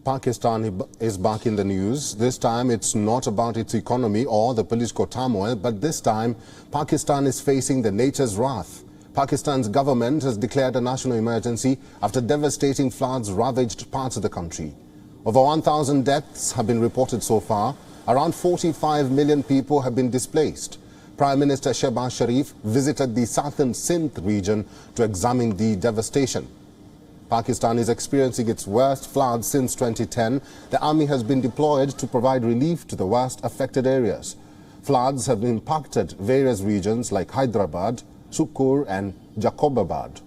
Pakistan is back in the news. This time it's not about its economy or the political turmoil, but this time Pakistan is facing the nature's wrath. Pakistan's government has declared a national emergency after devastating floods ravaged parts of the country. Over 1,000 deaths have been reported so far. Around 45 million people have been displaced. Prime Minister Shahbaz Sharif visited the southern Sindh region to examine the devastation. Pakistan is experiencing its worst floods since 2010. The army has been deployed to provide relief to the worst affected areas. Floods have impacted various regions like Hyderabad, Sukkur and Jacobabad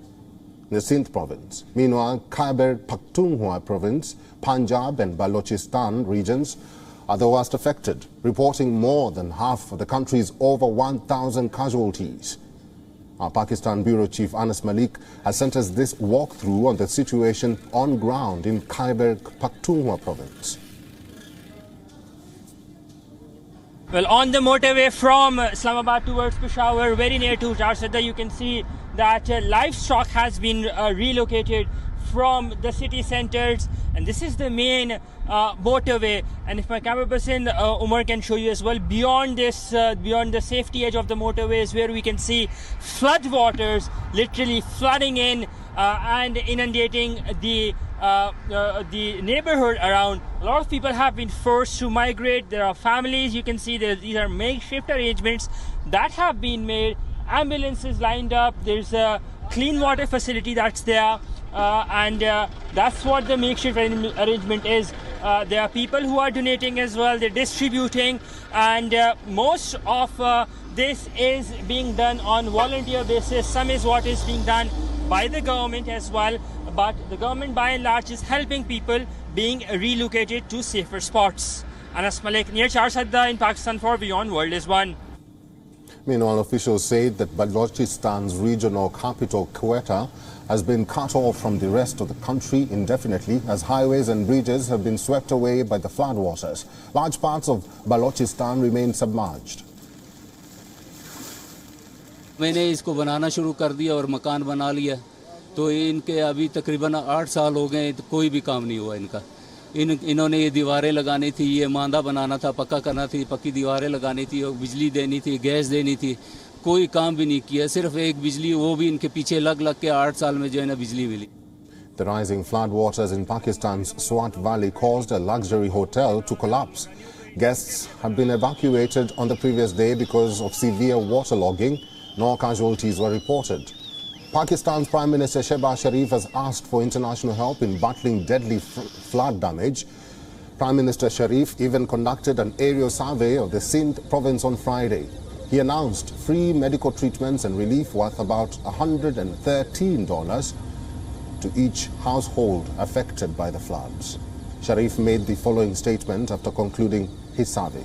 in the Sindh province. Meanwhile, Khyber Pakhtunkhwa province, Punjab and Balochistan regions are the worst affected, reporting more than half of the country's over 1,000 casualties. Our Pakistan Bureau Chief Anas Malik has sent us this walkthrough on the situation on ground in Khyber Pakhtunkhwa province. Well, on the motorway from Islamabad towards Peshawar, very near to Jarsadda, you can see that livestock has been relocated from the city centers, and this is the main motorway. And if my camera person Umar can show you as well, beyond this, beyond the safety edge of the motorway is where we can see flood waters literally flooding in and inundating the neighborhood around. A lot of people have been forced to migrate. There are families, you can see these are makeshift arrangements that have been made. Ambulances lined up. There's a clean water facility that's there, and that's what the makeshift arrangement is. There are people who are donating as well. They're distributing, and most of this is being done on volunteer basis. Some is what is being done by the government as well, but the government by and large is helping people being relocated to safer spots. Anas Malik near Charsadda in Pakistan for WION World is One. Meanwhile, officials say that Balochistan's regional capital, Quetta, has been cut off from the rest of the country indefinitely as highways and bridges have been swept away by the floodwaters. Large parts of Balochistan remain submerged. मैंने इसको बनाना शुरू कर दिया और मकान बना लिया, तो इनके अभी तकरीबन 8 साल हो गए, तो कोई भी काम नहीं हुआ इनका। इन्होंने ये दीवारें लगानी थी, ये मांदा बनाना था, पक्का करना थी, पक्की दीवारें लगानी थी, और बिजली देनी थी, गैस देनी थी, कोई काम भी नहीं किया। सिर्फ एक बिजली, वो भी इनके पीछे लग के 8 साल में जो है ना बिजली मिली। The rising floodwaters in Pakistan's Swat Valley caused a luxury hotel to collapse. Guests had been evacuated on the previous day because of severe waterlogging. No casualties were reported. Pakistan's Prime Minister Shahbaz Sharif has asked for international help in battling deadly flood damage. Prime Minister Sharif even conducted an aerial survey of the Sindh province on Friday. He announced free medical treatments and relief worth about $113 to each household affected by the floods. Sharif made the following statement after concluding his survey.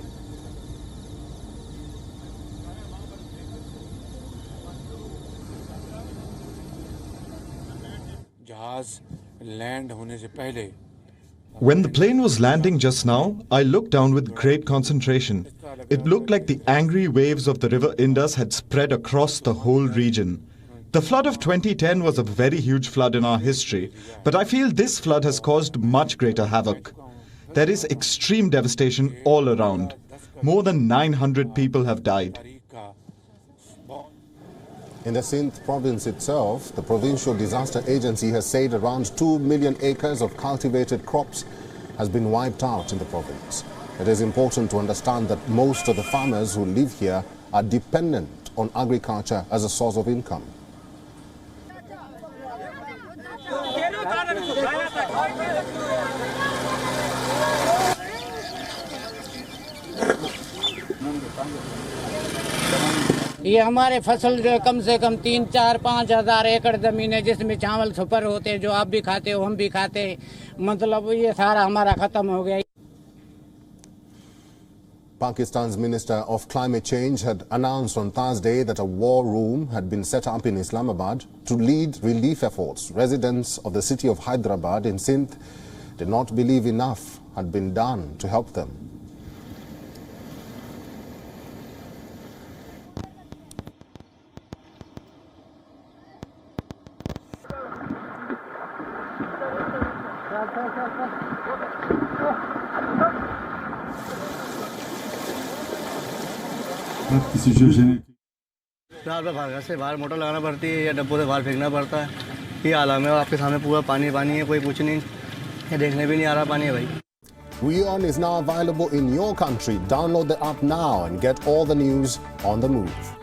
When the plane was landing just now, I looked down with great concentration. It looked like the angry waves of the river Indus had spread across the whole region. The flood of 2010 was a very huge flood in our history, but I feel this flood has caused much greater havoc. There is extreme devastation all around. More than 900 people have died. In the Sindh province itself, the Provincial Disaster Agency has said around 2 million acres of cultivated crops has been wiped out in the province. It is important to understand that most of the farmers who live here are dependent on agriculture as a source of income. ये हमारे फसल जो है कम से कम 3, 4, 5 हज़ार एकड़ ज़मीन है, जिसमें चावल सुपर होते हैं, जो आप भी खाते हो हम भी खाते हैं, मतलब ये सारा हमारा ख़त्म हो गया। Pakistan's Minister of Climate Change had announced on Thursday that a war room had been set up in Islamabad to lead relief efforts. Residents of the city of Hyderabad in Sindh did not believe enough had been done to help them. रात में घर से बाहर motor लगाना पड़ती है या डब्बों से बाहर फेंकना पड़ता है। ये आलम है, आपके सामने पूरा पानी पानी है, कोई कुछ नहीं, ये देखने भी नहीं आ रहा पानी है भाई। WION is now available in your country. Download the app now and get all the news on the move.